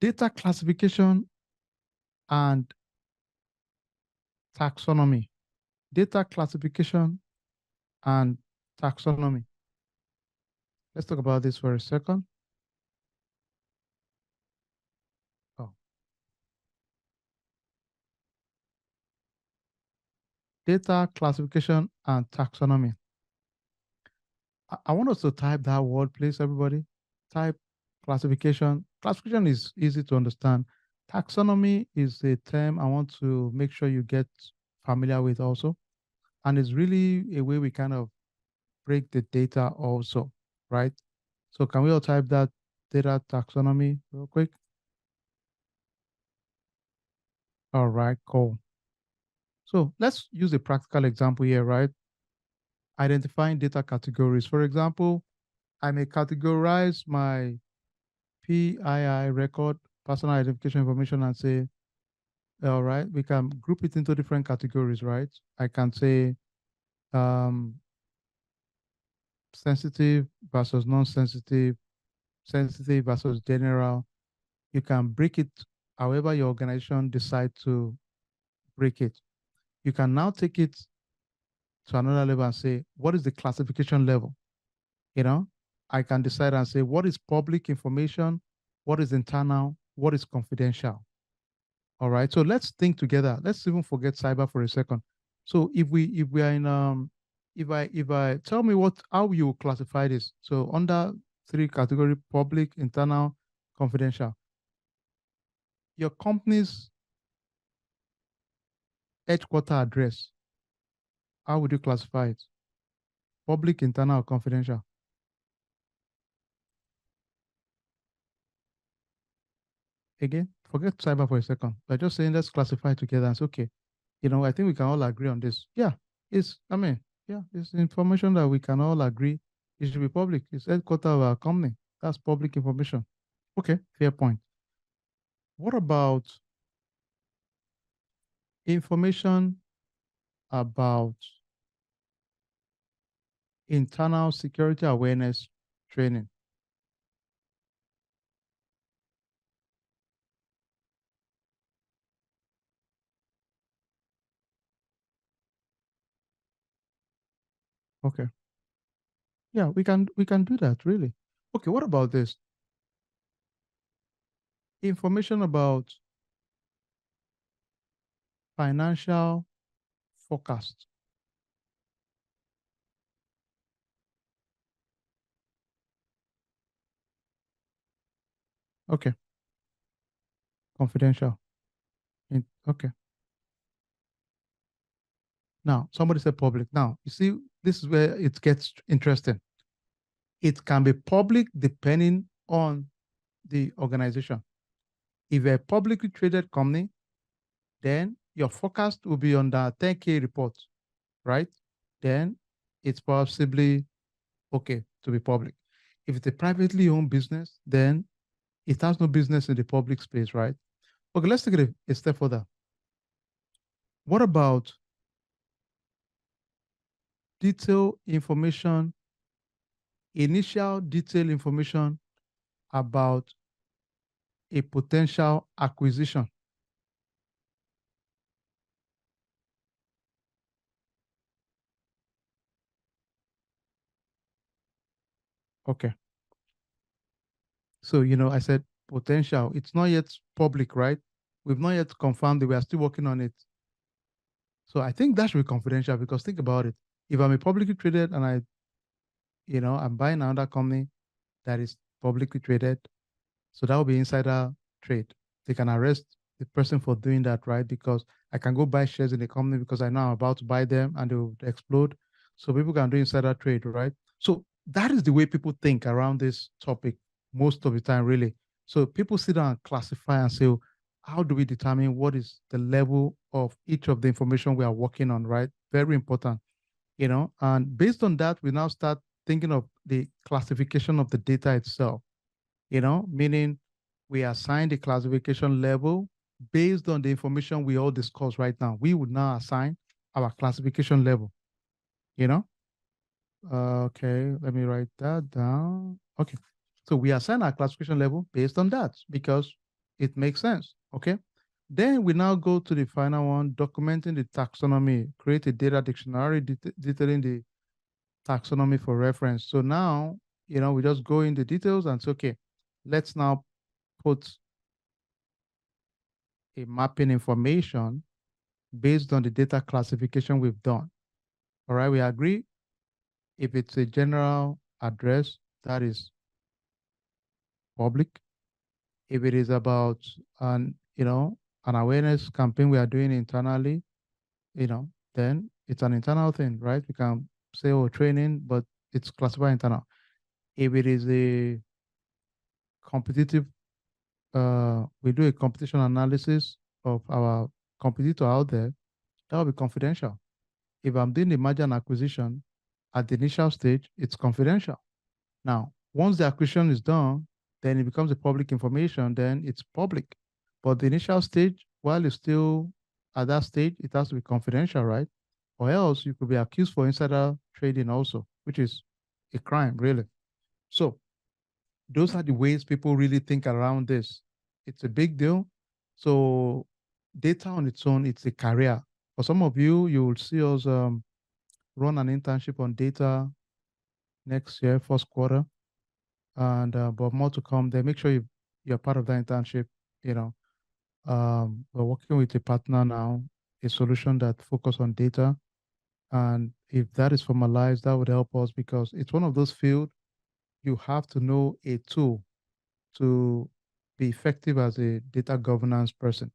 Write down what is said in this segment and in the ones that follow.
data classification and taxonomy. Data classification and taxonomy. Let's talk about this for a second. Oh. Data classification and taxonomy. I want us to type that word, please, everybody. Type classification. Classification is easy to understand. Taxonomy is a term I want to make sure you get familiar with also. And it's really a way we kind of break the data also, right? So can we all type that data taxonomy real quick? All right, cool. So let's use a practical example here, right? Identifying data categories. For example, I may categorize my PII record, personal identification information, and say, all right, we can group it into different categories, right? I can say sensitive versus non-sensitive, sensitive versus general. You can break it however your organization decide to break it. You can now take it to another level and say, what is the classification level? You know, I can decide and say, what is public information? What is internal? What is confidential? All right. So let's think together. Let's even forget cyber for a second. So if we are in if I tell me how you classify this. So under three category: public, internal, confidential. Your company's headquarter address. How would you classify it? Public, internal, or confidential? Again, forget cyber for a second. We're just saying let's classify together. It's okay. I think we can all agree on this. Yeah, it's information that we can all agree it should be public. It's headquarters of our company. That's public information. Okay, fair point. What about information about internal security awareness training? Okay. Yeah, we can do that, really. Okay, what about this? Information about financial forecast. Okay, confidential. Okay. Now, somebody said public. Now, you see, this is where it gets interesting. It can be public depending on the organization. If you're a publicly traded company, then your forecast will be on the 10K report, right? Then it's possibly okay to be public. If it's a privately owned business, then it has no business in the public space, right? Okay, let's take it a step further. What about detailed information, initial detailed information about a potential acquisition? Okay. So, I said potential. It's not yet public, right? We've not yet confirmed it. We are still working on it. So I think that should be confidential because think about it. If I'm a publicly traded and I'm buying another company that is publicly traded, so that will be insider trade. They can arrest the person for doing that, right? Because I can go buy shares in the company because I know I'm about to buy them and they will explode. So people can do insider trade, right? So that is the way people think around this topic most of the time, really. So people sit down and classify and say, how do we determine what is the level of each of the information we are working on, right? Very important, and based on that, we now start thinking of the classification of the data itself, meaning we assign the classification level based on the information we all discussed right now. We would now assign our classification level, you know? Okay, let me write that down. Okay, so we assign our classification level based on that because It makes sense. Okay. Then we now go to the final one, documenting the taxonomy, create a data dictionary detailing the taxonomy for reference. So now, we just go in the details and say, okay, let's now put a mapping information based on the data classification we've done. All right, we agree. If it's a general address, that is public. If it is about an awareness campaign we are doing internally, then it's an internal thing, right? We can say, oh, training, but it's classified internal. If it is a competitive, we do a competition analysis of our competitor out there, that will be confidential. If I'm doing the merger and acquisition at the initial stage, it's confidential. Now, once the acquisition is done, then it becomes a public information, then it's public. But the initial stage, while it's still at that stage, it has to be confidential, right? Or else you could be accused for insider trading also, which is a crime, really. So those are the ways people really think around this. It's a big deal. So data on its own, it's a career. For some of you, you will see us run an internship on data next year, first quarter, and but more to come. Then make sure you're part of that internship. You know, we're working with a partner now, a solution that focus on data, and if that is formalized, that would help us because it's one of those fields you have to know a tool to be effective as a data governance person.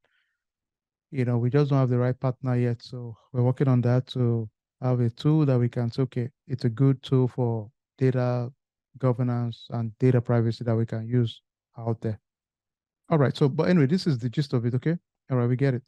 We just don't have the right partner yet. So we're working on that to have a tool that we can say, okay, it's a good tool for data governance and data privacy that we can use out there. All right. So, but anyway, this is the gist of it. Okay. All right. We get it.